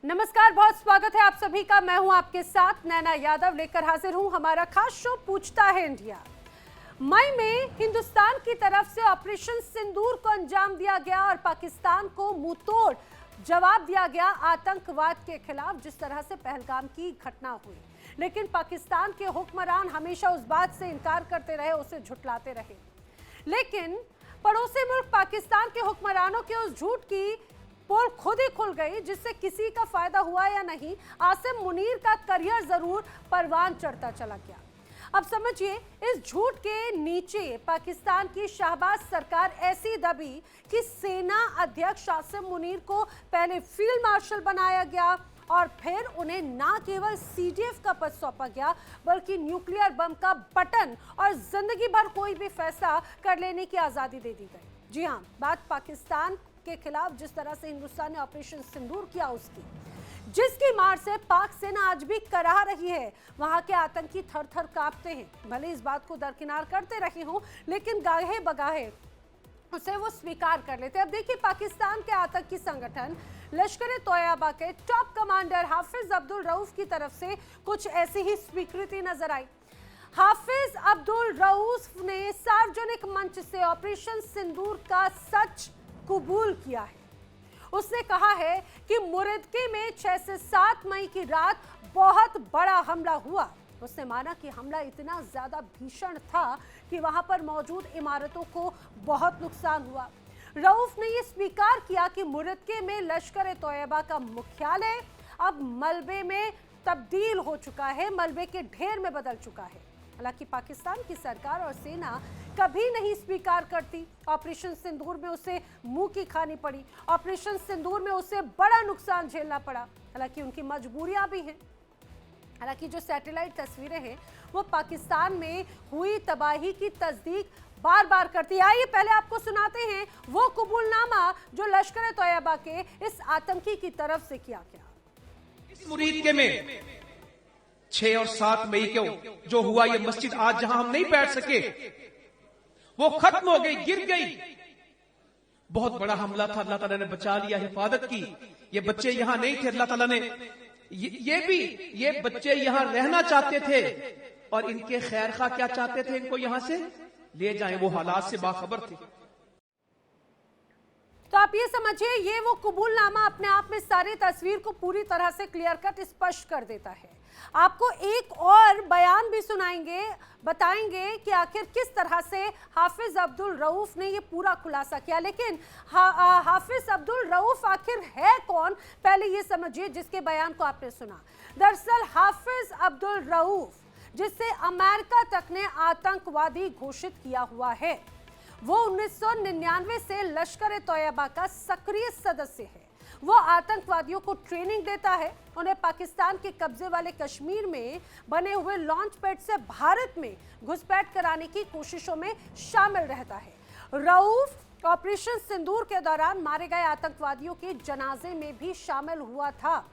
नमस्कार, बहुत स्वागत है आप सभी का। मैं हूं आपके साथ नैना यादव, लेकर हाजिर हूं हमारा खास शो पूछता है इंडिया। मई में हिंदुस्तान की तरफ से ऑपरेशन सिंदूर को अंजाम दिया गया और पाकिस्तान को मुंहतोड़ जवाब दिया गया आतंकवाद के खिलाफ, जिस तरह से पहलगाम की घटना हुई। लेकिन पाकिस्तान के हुक्मरान हमेशा उस बात से इनकार करते रहे, उसे झुठलाते रहे। लेकिन पड़ोसी मुल्क पाकिस्तान के हुक्मरानों के उस झूठ की पोल खुद ही खुल गई, जिससे किसी का फायदा हुआ या नहीं, आसिम मुनीर का करियर जरूर परवान चढ़ता चला गया। अब समझिए, इस झूठ के नीचे पाकिस्तान की शहबाज सरकार ऐसी दबी कि सेना अध्यक्ष आसिम मुनीर को पहले फील्ड मार्शल बनाया गया और फिर उन्हें ना केवल सीडीएफ का पद सौंपा गया, बल्कि न्यूक्लियर बम का बटन और जिंदगी भर कोई भी फैसला कर लेने की आजादी दे दी गई। जी हाँ, बात पाकिस्तान के खिलाफ जिस तरह से हिंदुस्तान ने ऑपरेशन सिंदूर किया उसकी, जिसकी मार से पाक सेना आज भी कराह रही है। वहां के आतंकी थर थर कांपते हैं। भले इस बात को दरकिनार करते रहे हों, लेकिन गाहे बगाहे उसे वो स्वीकार कर लेते। अब देखिए, पाकिस्तान के आतंकी संगठन लश्कर-ए-तोयबा के टॉप कमांडर हाफिज अब्दुल रऊफ की तरफ से कुछ ऐसी ही स्वीकृति नजर आई। हाफिज अब्दुल रऊफ ने सार्वजनिक मंच से ऑपरेशन सिंदूर का सच कबूल किया है। उसने कहा है कि मुरदके में 6 से 7 मई की रात बहुत बड़ा हमला हुआ। उसने माना कि हमला इतना ज्यादा भीषण था कि वहां पर मौजूद इमारतों को बहुत नुकसान हुआ। रऊफ ने यह स्वीकार किया कि मुरदके में लश्कर-ए-तोयबा का मुख्यालय अब मलबे में तब्दील हो चुका है, मलबे के ढेर में बदल चुका है। हालांकि पाकिस्तान की सरकार और सेना कभी नहीं स्वीकार करती। ऑपरेशन सिंदूर में उसे मुंह की खानी पड़ी, ऑपरेशन सिंदूर में उसे बड़ा नुकसान झेलना पड़ा। हालांकि उनकी मजबूरियां भी हैं। हालांकि जो सैटेलाइट तस्वीरें हैं वो पाकिस्तान में हुई तबाही की तस्दीक बार बार करती है। आइए पहले आपको सुनाते हैं वो कबूलनामा जो लश्कर-ए-तोयबा के इस आतंकी की तरफ से किया गया। इस मुरीदके में 6 और 7 मई को जो हुआ, ये मस्जिद आज जहां हम नहीं बैठ सके वो खत्म हो गई, गिर गई। बहुत बड़ा हमला था, अल्लाह ताला ने बचा लिया, हिफाजत की। ये बच्चे यहां नहीं थे, अल्लाह ताला ने ये बच्चे यहां रहना चाहते थे और इनके खैर खा क्या चाहते थे, इनको यहां से ले जाएं। वो हालात से बाखबर थे। तो आप ये समझिए, ये वो कबूलनामा अपने आप में सारी तस्वीर को पूरी तरह से क्लियर कट स्पष्ट कर देता है। आपको एक और बयान भी सुनाएंगे, बताएंगे कि आखिर किस तरह से हाफिज अब्दुल रऊफ ने ये पूरा खुलासा किया। लेकिन हाफिज अब्दुल रऊफ आखिर है कौन, पहले ये समझिए जिसके बयान को आपने सुना। दरअसल हाफिज अब्दुल रऊफ, जिसे अमेरिका तक ने आतंकवादी घोषित किया हुआ है, वो 1999 से लश्कर-ए-तोयबा का सक्रिय सदस्य है। वो आतंकवादियों को ट्रेनिंग देता है, उन्हें पाकिस्तान के कब्जे वाले कश्मीर में बने हुए लॉन्च पैड से भारत में घुसपैठ कराने की कोशिशों में शामिल रहता है। रऊफ ऑपरेशन सिंदूर के दौरान मारे गए आतंकवादियों के जनाजे में भी शामिल हुआ था।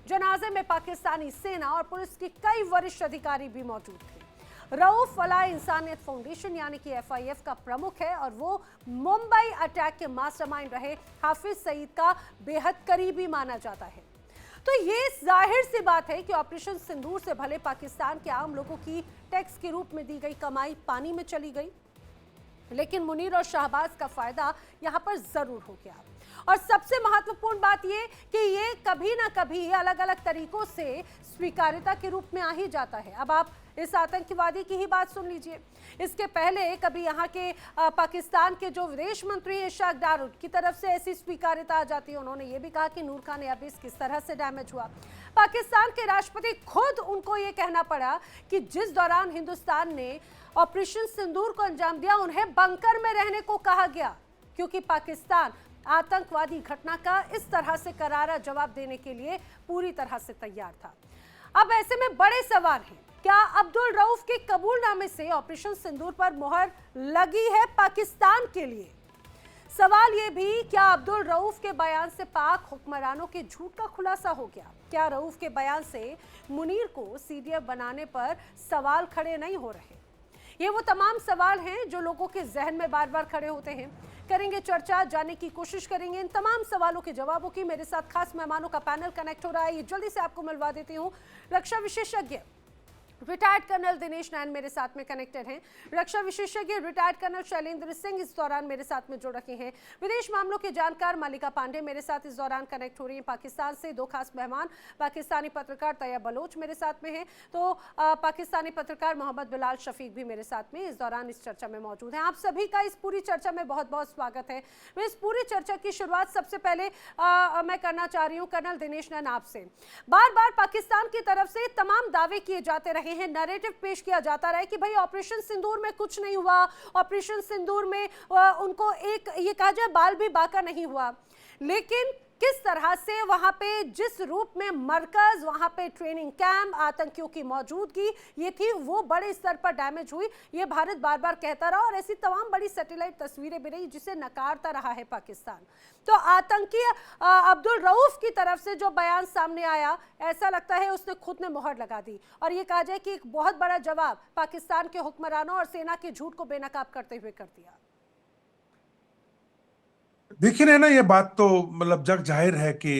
जनाजे में पाकिस्तानी सेना और पुलिस के कई वरिष्ठ अधिकारी भी मौजूद थे। रऊफ फलाह इंसानियत फाउंडेशन यानी कि FIF का प्रमुख है और वो मुंबई अटैक के मास्टरमाइंड रहे हाफिज सईद का बेहद करीबी माना जाता है। तो ये जाहिर सी बात है कि ऑपरेशन सिंदूर से भले पाकिस्तान के आम लोगों की टैक्स के रूप में दी गई कमाई पानी में चली गई, लेकिन मुनीर और शहबाज का फायदा यहां पर जरूर हो गया। और सबसे महत्वपूर्ण बात यह कि ये कभी ना कभी अलग अलग तरीकों से स्वीकार्यता के रूप में आ ही जाता है। अब आप इस आतंकवादी की ही बात सुन लीजिए। इसके पहले कभी यहाँ के पाकिस्तान के जो विदेश मंत्री इशाक डार की तरफ से ऐसी स्वीकार्यता आ जाती है। उन्होंने ये भी कहा कि नूर खान एयरबेस किस तरह से डैमेज हुआ। पाकिस्तान के राष्ट्रपति खुद उनको ये कहना पड़ा कि जिस दौरान हिंदुस्तान ने ऑपरेशन सिंदूर को अंजाम दिया, उन्हें बंकर में रहने को कहा गया, क्योंकि पाकिस्तान आतंकवादी घटना का इस तरह से करारा जवाब देने के लिए पूरी तरह से तैयार था। अब ऐसे में बड़े सवाल हैं, क्या अब्दुल रऊफ के कबूलनामे से ऑपरेशन सिंदूर पर मोहर लगी है पाकिस्तान के लिए? सवाल ये भी, क्या अब्दुल रऊफ के बयान से पाक हुक्मरानों के झूठ का खुलासा हो गया? क्या रऊफ के बयान से मुनीर को CDF बनाने पर सवाल खड़े नहीं हो रहे? ये वो तमाम सवाल हैं जो लोगों के जहन में बार बार खड़े होते हैं। करेंगे चर्चा, जानने की कोशिश करेंगे इन तमाम सवालों के जवाबों की। मेरे साथ खास मेहमानों का पैनल कनेक्ट हो रहा है, ये जल्दी से आपको मिलवा देती हूँ। रक्षा विशेषज्ञ रिटायर्ड कर्नल दिनेश नैन मेरे साथ में कनेक्टेड हैं। रक्षा विशेषज्ञ रिटायर्ड कर्नल शैलेंद्र सिंह इस दौरान मेरे साथ में जुड़ रखे हैं। विदेश मामलों के जानकार मालिका पांडे मेरे साथ इस दौरान कनेक्ट हो रही हैं। पाकिस्तान से दो खास मेहमान, पाकिस्तानी पत्रकार तैयब बलोच मेरे साथ में हैं, तो पाकिस्तानी पत्रकार मोहम्मद बिलाल शफीक भी मेरे साथ में इस दौरान इस चर्चा में मौजूद हैं। आप सभी का इस पूरी चर्चा में बहुत बहुत स्वागत है। मैं इस पूरी चर्चा की शुरुआत सबसे पहले मैं करना चाह रही हूँ कर्नल दिनेश नैन आपसे। बार बार पाकिस्तान की तरफ से तमाम दावे किए जाते रहे हैं, नैरेटिव पेश किया जाता रहा है कि भाई ऑपरेशन सिंदूर में कुछ नहीं हुआ, ऑपरेशन सिंदूर में उनको एक ये कहा जाए बाल भी बाका नहीं हुआ, लेकिन किस तरह से वहां पे जिस रूप में मरकज, वहां पे ट्रेनिंग कैंप, आतंकियों की मौजूदगी ये थी, वो बड़े स्तर पर डैमेज हुई, ये भारत बार बार कहता रहा और ऐसी तमाम बड़ी सैटेलाइट तस्वीरें भी रही जिसे नकारता रहा है पाकिस्तान। तो आतंकी अब्दुल रऊफ की तरफ से जो बयान सामने आया, ऐसा लगता है उसने खुद ने मोहर लगा दी और ये कहा जाए कि एक बहुत बड़ा जवाब पाकिस्तान के हुक्मरानों और सेना के झूठ को बेनकाब करते हुए कर दिया। देखिए ना, ये बात तो मतलब जग जाहिर है कि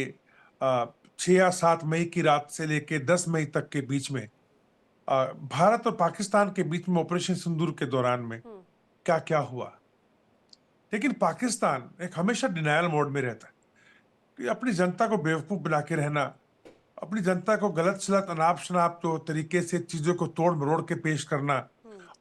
6 या 7 मई की रात से लेके 10 मई तक के बीच में भारत और पाकिस्तान के बीच में ऑपरेशन सिंदूर के दौरान में क्या क्या हुआ। लेकिन पाकिस्तान एक हमेशा डिनायल मोड में रहता है कि अपनी जनता को बेवकूफ बना के रहना, अपनी जनता को गलत सलत अनाप शनाप तो तरीके से चीजों को तोड़ मरोड़ के पेश करना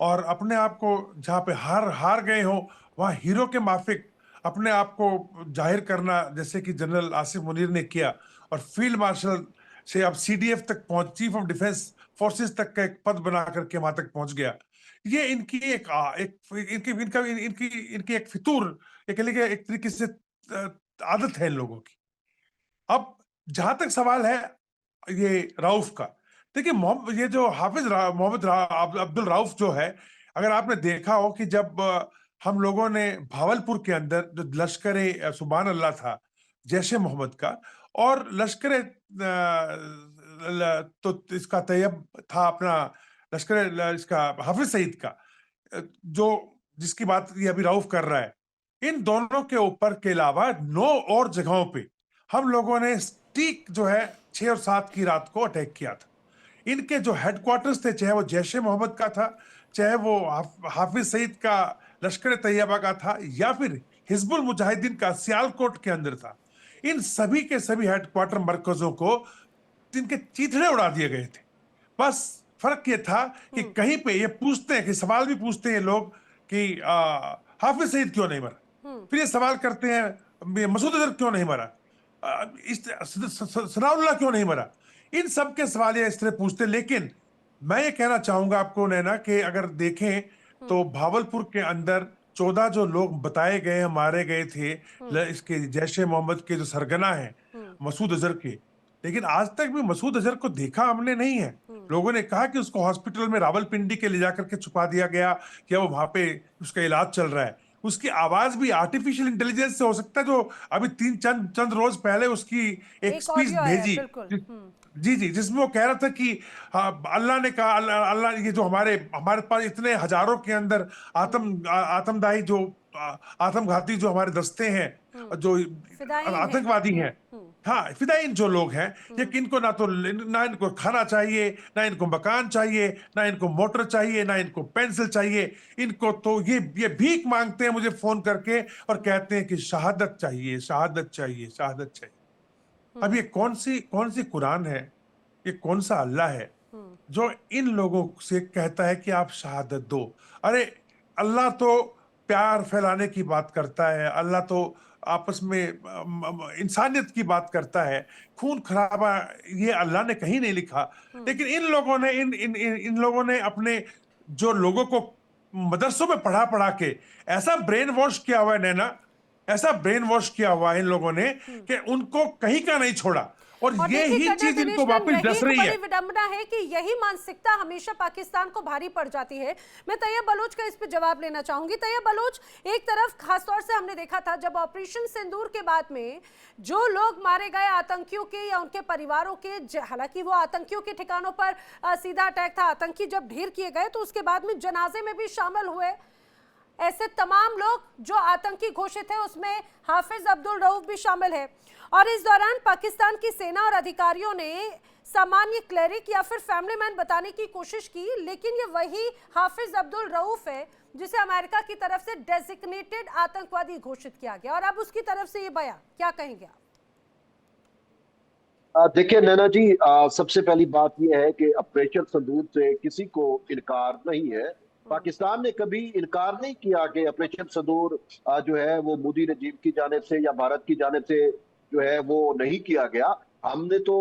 और अपने आप को जहाँ पे हार गए हो वहां हीरो के माफिक अपने आप को जाहिर करना, जैसे कि जनरल आसिफ मुनीर ने किया और फील्ड मार्शल से अब CDF तक पहुंच, चीफ ऑफ डिफेंस फोर्सेस तक का एक पद बना करके वहां तक पहुंच गया। ये इनकी इनकी एक फितूर, एक तरीके से आदत है इन लोगों की। अब जहां तक सवाल है ये रऊफ का, देखिए ये जो मोहम्मद अब्दुल रऊफ जो है, अगर आपने देखा हो कि जब हम लोगों ने भावलपुर के अंदर जो लश्कर सुभान अल्लाह था जैश ए मोहम्मद का, और लश्कर तो इसका तैयब था अपना लश्कर इसका हाफिज सईद का, जो जिसकी बात ये अभी रऊफ कर रहा है, इन दोनों के ऊपर के अलावा 9 और जगहों पे हम लोगों ने ठीक जो है 6 और 7 की रात को अटैक किया था। इनके जो हेडक्वार्टर्स थे, चाहे वो जैश ए मोहम्मद का था, चाहे वो हाफिज सईद का लश्कर तैयबा का था, या फिर हिजबुल मुजाहिदीन का सियालकोट के अंदर था, इन सभी के सभी हेडक्वार्टर मरकजों को इनके चीथड़े उड़ा दिए गए थे। बस फर्क ये था कि कहीं पे ये पूछते हैं कि सवाल भी पूछते हैं लोग कि हाफिज सईद क्यों नहीं मरा, फिर ये सवाल करते हैं मसूद अजहर क्यों नहीं मरा, सनाउल्लाह क्यों नहीं मरा। इन सब के सवाल ये इस तरह पूछते। लेकिन मैं ये कहना चाहूंगा आपको नैना कि अगर देखें तो भावलपुर के अंदर 14 जो लोग बताए गए मारे गए थे इसके जैश ए मोहम्मद के जो सरगना है मसूद अजहर के, लेकिन आज तक भी मसूद अजहर को देखा हमने नहीं है। लोगों ने कहा कि उसको हॉस्पिटल में रावलपिंडी के ले जाकर के छुपा दिया गया, क्या वो वहां पे उसका इलाज चल रहा है। उसकी आवाज भी आर्टिफिशियल इंटेलिजेंस से हो सकता है, जो अभी चंद रोज पहले उसकी एक स्पीच भेजी, जी जी, जिसमें वो कह रहा था कि अल्लाह ने कहा, अल्लाह ये जो हमारे पास इतने हजारों के अंदर आत्मदाही जो आत्मघाती जो हमारे दस्ते हैं, जो आतंकवादी हैं, हाँ फिदाइन जो लोग हैं, ये इनको ना इनको खाना चाहिए, ना इनको मकान चाहिए, ना इनको मोटर चाहिए, ना इनको पेंसिल चाहिए, इनको तो ये भीख मांगते हैं मुझे फोन करके और कहते हैं कि शहादत चाहिए, शहादत चाहिए, शहादत चाहिए। अब ये कौन सी कुरान है, ये कौन सा अल्लाह है जो इन लोगों से कहता है कि आप शहादत दो। अरे अल्लाह तो प्यार फैलाने की बात करता है, अल्लाह तो आपस में इंसानियत की बात करता है, खून खराबा ये अल्लाह ने कहीं नहीं लिखा। लेकिन इन लोगों ने अपने जो लोगों को मदरसों में पढ़ा के ऐसा ब्रेन वॉश किया हुआ है नैना, ऐसा ब्रेन वॉश किया हुआ है इन लोगों ने कि उनको कहीं का नहीं छोड़ा। और ये ही चीज इनको वापस डस रही है। बड़ी विडंबना है कि यही मानसिकता हमेशा पाकिस्तान को भारी पड़ जाती है। मैं तैयब बलोच का इस पे जवाब लेना चाहूंगी। तैयब बलोच, एक तरफ खासतौर से हमने देखा था जब ऑपरेशन सिंदूर के बाद में जो लोग मारे गए आतंकियों के या उनके परिवारों के, हालांकि वो आतंकियों के ठिकानों पर सीधा अटैक था, आतंकी जब ढेर किए गए तो उसके बाद में जनाजे में भी शामिल हुए। ऐसे तमाम लोग जो आतंकी घोषित है, उसमें हाफिज अब्दुल रऊफ भी शामिल है। और इस दौरान पाकिस्तान की सेना और अधिकारियों ने सामान्य क्लेरिक या फिर फैमिली मैन बताने की कोशिश की, लेकिन ये वही हाफिज अब्दुल रऊफ है जिसे अमेरिका की तरफ से डेजिग्नेटेड आतंकवादी घोषित किया गया। और अब उसकी तरफ से ये बयान, क्या कहेंगे आप? देखिए नैना जी, सबसे पहली बात यह है कि ऑपरेशन सिंदूर से किसी को इनकार नहीं है। पाकिस्तान ने कभी इनकार नहीं किया कि ऑपरेशन सिंदूर जो है वो मोदी रजीम की जानिब से या भारत की जानिब से जो है वो नहीं किया गया। हमने तो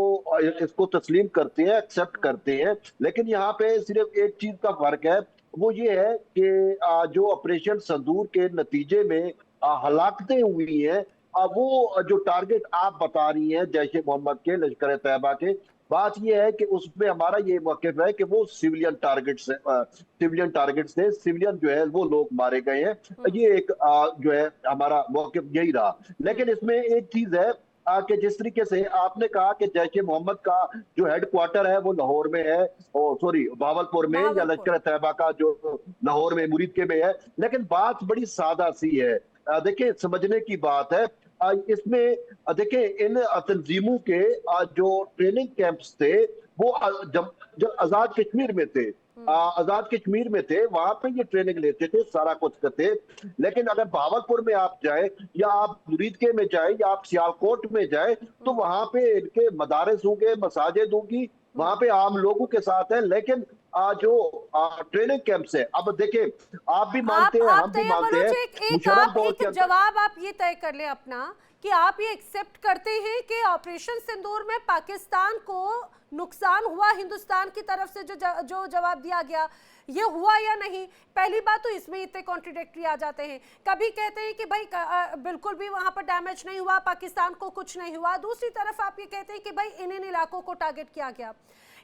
इसको तस्लीम करते हैं, एक्सेप्ट करते हैं। लेकिन यहाँ पे सिर्फ एक चीज का फर्क है, वो ये है कि जो ऑपरेशन सिंदूर के नतीजे में हलाकतें हुई हैं, वो जो टारगेट आप बता रही हैं जैश ए मोहम्मद के, लश्कर तैयबा के, बात यह है कि उसमें हमारा ये मौक़िफ़ है कि वो सिविलियन टारगेट्स थे, सिविलियन जो है वो लोग मारे गए हैं। ये एक जो है हमारा मौक़िफ़ यही रहा। लेकिन इसमें एक चीज है कि जिस तरीके से आपने कहा कि जैश ए मोहम्मद का जो हेडक्वार्टर है वो लाहौर में है, सॉरी भावलपुर में, या लश्कर तैयबा का जो लाहौर में मुरीद के में है। लेकिन बात बड़ी सादा सी है, देखिए समझने की बात है। इसमें देखिए इन तंजीमों के जो ट्रेनिंग कैंप्स थे वो जब आजाद कश्मीर में थे, आजाद कश्मीर में थे, वहां पे ये ट्रेनिंग लेते थे, सारा कुछ करते। लेकिन अगर भावलपुर में आप जाए या आप मुरीद के में जाए या आप सियालकोट में जाए तो वहां पे इनके मदारिस होंगे, मसाजिद होंगी, वहां पे आम लोगों के साथ है। लेकिन जो ट्रेनिंग कैंप्स है, अब देखिए आप भी मानते हैं, हम भी मानते हैं, एक जवाब आप ये तय कर ले अपना कि आप ये एक्सेप्ट करते हैं कि ऑपरेशन सिंदूर में पाकिस्तान को नुकसान हुआ, हिंदुस्तान की तरफ से जो जवाब दिया गया ये हुआ या नहीं? पहली बात तो इसमें इतने कॉन्ट्रडिक्टरी आ जाते हैं। कभी कहते हैं कि भाई बिल्कुल भी वहां पर डैमेज नहीं हुआ, पाकिस्तान को कुछ नहीं हुआ। दूसरी तरफ आप ये कहते हैं कि भाई इन इलाकों को टारगेट किया गया।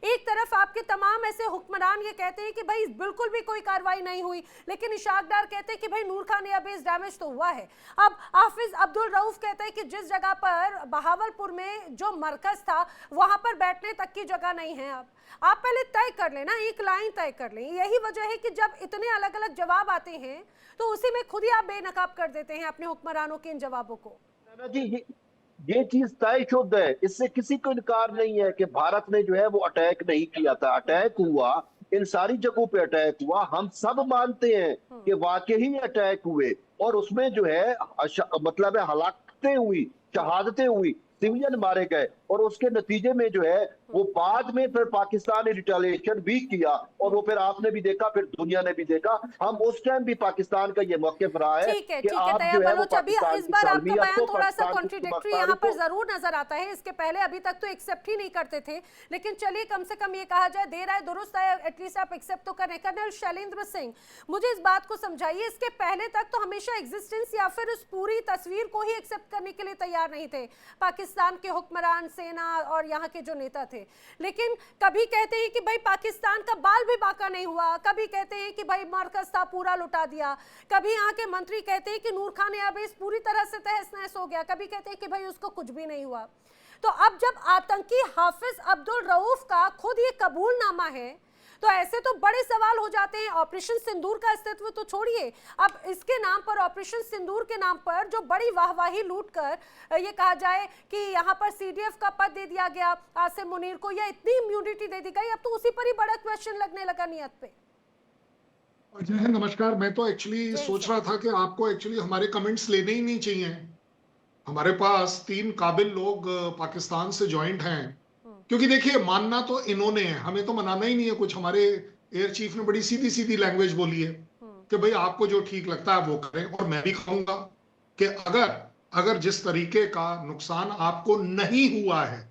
एक तरफ आपके तमाम ऐसे हुक्मरान ये कहते हैं कि भाई बिल्कुल भी कोई कार्रवाई नहीं हुई, लेकिन इशाक डार कहते हैं कि भाई नूर खान एयरबेस डैमेज तो हुआ है। अब हाफिज अब्दुल रऊफ कहते हैं कि जिस जगह पर बहावलपुर में जो मरकज था वहां पर बैठने तक की जगह नहीं है। अब आप पहले तय कर लेना, एक लाइन तय कर लें। यही वजह है कि जब इतने अलग अलग जवाब आते हैं तो उसी में खुद ही आप बेनकाब कर देते हैं अपने हुक्मरानों के इन जवाबों को। ये चीज तयशुदा है, इससे किसी को इनकार नहीं है कि भारत ने जो है वो अटैक नहीं किया था। अटैक हुआ, इन सारी जगहों पे अटैक हुआ, हम सब मानते हैं कि वाकई ही अटैक हुए और उसमें जो है मतलब है हलाकतें हुई, शहादतें हुई, सिविलियन मारे गए। और उसके नतीजे में जो है वो बाद में फिर पाकिस्तान ने रिटेलिएशन भी किया और वो फिर आपने भी देखा, फिर दुनिया ने भी देखा। हम उस टाइम भी पाकिस्तान का ये मौक़िफ़ रहा है कि आप जो है वो पाकिस्तान इस बार आपका बयान थोड़ा सा कॉन्ट्रडिक्टरी यहाँ पर जरूर नजर आता है। इसके पहले अभी तक तो एक्सेप्ट ही नहीं करते थे, लेकिन चलिए कम से कम ये कहा जाए देर आए दुरुस्त आए, एटलीस्ट आप एक्सेप्ट तो करें। कर्नल शैलेंद्र सिंह, मुझे इस बात को समझाइए, इसके पहले तक तो हमेशा एग्जिस्टेंस या फिर उस पूरी तस्वीर को ही एक्सेप्ट करने के लिए तैयार नहीं थे पाकिस्तान के हुक्मरान, सेना और यहाँ के जो नेता थे। लेकिन कभी कहते हैं कि भाई पाकिस्तान का बाल भी बाका नहीं हुआ, कभी कहते हैं कि भाई मरकज था पूरा लुटा दिया, कभी यहाँ के मंत्री कहते हैं कि नूर खान एयरबेस पूरी तरह से तहस नहस हो गया, कभी कहते हैं कि भाई उसको कुछ भी नहीं हुआ। तो अब जब आतंकी हाफिज अब्दुल रऊफ का खुद ये कबूलनामा है तो ऐसे तो बड़े सवाल हो जाते हैं। ऑपरेशन सिंदूर का अस्तित्व तो छोड़िए, अब इसके नाम पर, ऑपरेशन सिंदूर के नाम पर जो बड़ी वाहवाही लूटकर ये कहा जाए कि यहाँ पर सीडीएफ का पद दे दिया गया आसिम मुनीर को, या इतनी इम्यूनिटी दे दी गई, अब तो उसी पर ही बड़ा क्वेश्चन लगने लगा नियत पे। नमस्कार, मैं तो एक्चुअली सोच रहा था कि आपको एक्चुअली हमारे कमेंट्स लेने ही नहीं चाहिए। हमारे पास 3 काबिल लोग पाकिस्तान से ज्वाइंट हैं, क्योंकि देखिए मानना तो इन्होंने है, हमें तो मनाना ही नहीं है कुछ। हमारे एयर चीफ ने बड़ी सीधी सीधी लैंग्वेज बोली है कि भाई आपको जो ठीक लगता है वो करें। और मैं भी कहूंगा कि अगर जिस तरीके का नुकसान आपको नहीं हुआ है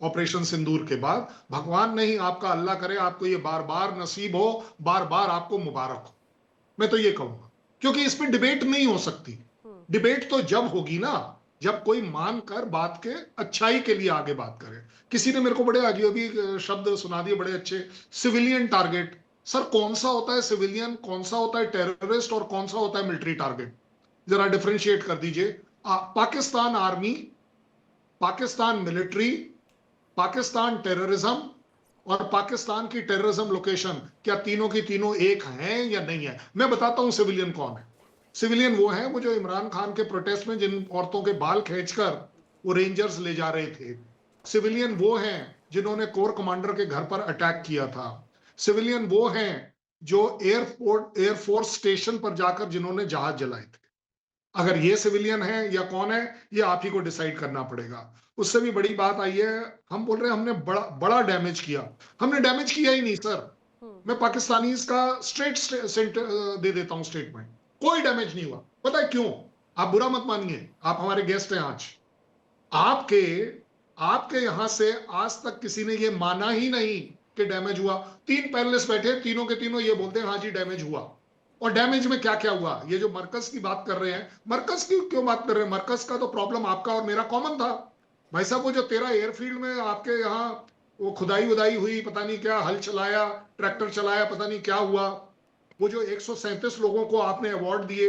ऑपरेशन सिंदूर के बाद, भगवान नहीं आपका, अल्लाह करे आपको ये बार बार नसीब हो, बार बार आपको मुबारक हो, मैं तो ये कहूंगा। क्योंकि इस पर डिबेट नहीं हो सकती। डिबेट तो जब होगी ना जब कोई मानकर बात के अच्छाई के लिए आगे बात करे। किसी ने मेरे को बड़े अजीब शब्द सुना दिए, बड़े अच्छे, सिविलियन टारगेट। सर कौन सा होता है सिविलियन, कौन सा होता है टेररिस्ट और कौन सा होता है मिलिट्री टारगेट? जरा डिफरेंशिएट कर दीजिए। Pakistan army, Pakistan military, Pakistan terrorism और पाकिस्तान की टेररिज्म लोकेशन, क्या तीनों की तीनों एक हैं या नहीं है? मैं बताता हूं सिविलियन कौन है। सिविलियन वो है, वो जो इमरान खान के प्रोटेस्ट में जिन औरतों के बाल खींचकर वो रेंजर्स ले जा रहे थे। सिविलियन वो हैं जिन्होंने कोर कमांडर के घर पर अटैक किया था। सिविलियन वो हैं जो एयरफोर्स स्टेशन पर जाकर जिन्होंने जहाज जलाए थे। अगर ये सिविलियन है या कौन है, ये आप ही को डिसाइड करना पड़ेगा। उससे भी बड़ी बात आई है, हम बोल रहे हैं हमने बड़ा बड़ा डैमेज किया। हमने डैमेज किया ही नहीं सर। मैं पाकिस्तानी का स्ट्रेट दे देता हूं स्टेटमेंट, कोई डैमेज नहीं हुआ। पता है क्यों? आप बुरा मत मानिए, आप हमारे गेस्ट हैं आज। आपके यहां से आज तक किसी ने ये माना ही नहीं कि डैमेज हुआ। 3 पैनलिस्ट बैठे, तीनों के तीनों ये बोलते हैं हाँ जी डैमेज हुआ। और डैमेज में क्या क्या हुआ? ये जो मरकज की बात कर रहे हैं, मरकज की क्यों बात कर रहे हैं? मरकज का तो प्रॉब्लम आपका और मेरा कॉमन था भाई साहब। वो जो 13 एयरफील्ड में आपके यहाँ वो खुदाई उदाई हुई, पता नहीं क्या, हल चलाया, ट्रैक्टर चलाया, पता नहीं क्या हुआ। वो जो 137 लोगों को आपने अवार्ड दिए,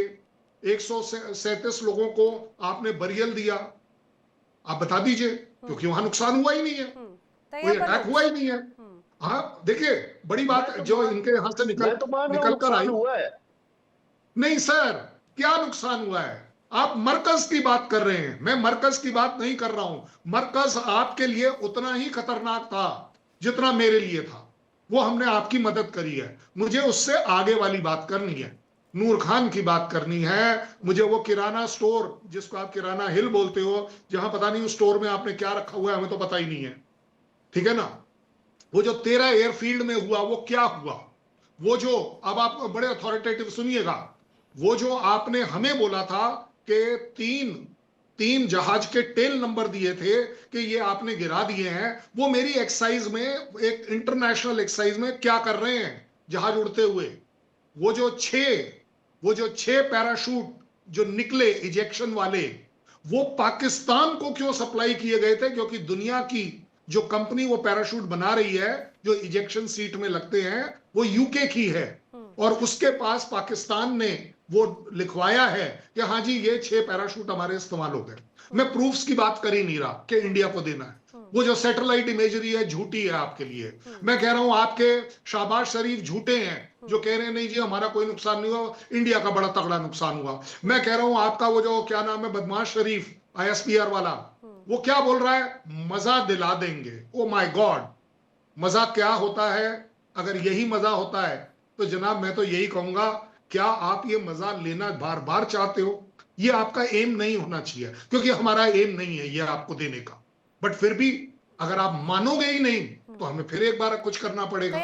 137 लोगों को आपने बरियल दिया, आप बता दीजिए, क्योंकि वहां नुकसान हुआ ही नहीं है, कोई अटैक हुआ ही नहीं है। हाँ देखिए, बड़ी बात जो इनके यहां से निकल कर आई हुआ है। नहीं सर, क्या नुकसान हुआ है? आप मरकज की बात कर रहे हैं, मैं मरकज की बात नहीं कर रहा हूं। मरकज आपके लिए उतना ही खतरनाक था जितना मेरे लिए था। वो हमने आपकी मदद करी है। मुझे उससे आगे वाली बात करनी है, नूर खान की बात करनी है। मुझे वो किराना स्टोर, जिसको आप किराना हिल बोलते हो, जहां पता नहीं उस स्टोर में आपने क्या रखा हुआ है, हमें तो पता ही नहीं है, ठीक है ना। वो जो 13 एयरफील्ड में हुआ, वो क्या हुआ? वो जो, अब आप बड़े अथॉरिटेटिव सुनिएगा, वो जो आपने हमें बोला था कि तीन जहाज के टेल नंबर दिए थे कि ये आपने गिरा दिए हैं, वो मेरी एक्सरसाइज में, एक इंटरनेशनल एक्सरसाइज में क्या कर रहे हैं जहाज उड़ते हुए? वो जो छह पैराशूट जो निकले इजेक्शन वाले, वो पाकिस्तान को क्यों सप्लाई किए गए थे? क्योंकि दुनिया की जो कंपनी वो पैराशूट बना रही है, जो इजेक्शन सीट में लगते हैं, वो यूके की है। और उसके पास पाकिस्तान ने वो लिखवाया है कि हाँ जी ये 6 पैराशूट हमारे इस्तेमाल हो गए। मैं प्रूफ्स की बात कर ही नहीं रहा कि इंडिया को देना है। वो जो सैटेलाइट इमेजरी है, झूठी है आपके लिए। मैं कह रहा हूं आपके शहबाज शरीफ झूठे हैं जो कह रहे हैं नहीं जी हमारा कोई नुकसान नहीं हुआ, इंडिया का बड़ा तगड़ा नुकसान हुआ। मैं कह रहा हूं आपका वो जो क्या नाम है, बदमाश शरीफ ISPR वाला, वो क्या बोल रहा है? मजा दिला देंगे। ओ माय गॉड, मजा क्या होता है? अगर यही मजा होता है तो जनाब मैं तो यही कहूंगा, क्या आप ये मजा लेना बार बार चाहते हो? ये आपका एम नहीं होना चाहिए, क्योंकि हमारा एम नहीं है ये आपको देने का। बट फिर भी अगर आप मानोगे ही नहीं तो हमें फिर एक बार कुछ करना पड़ेगा।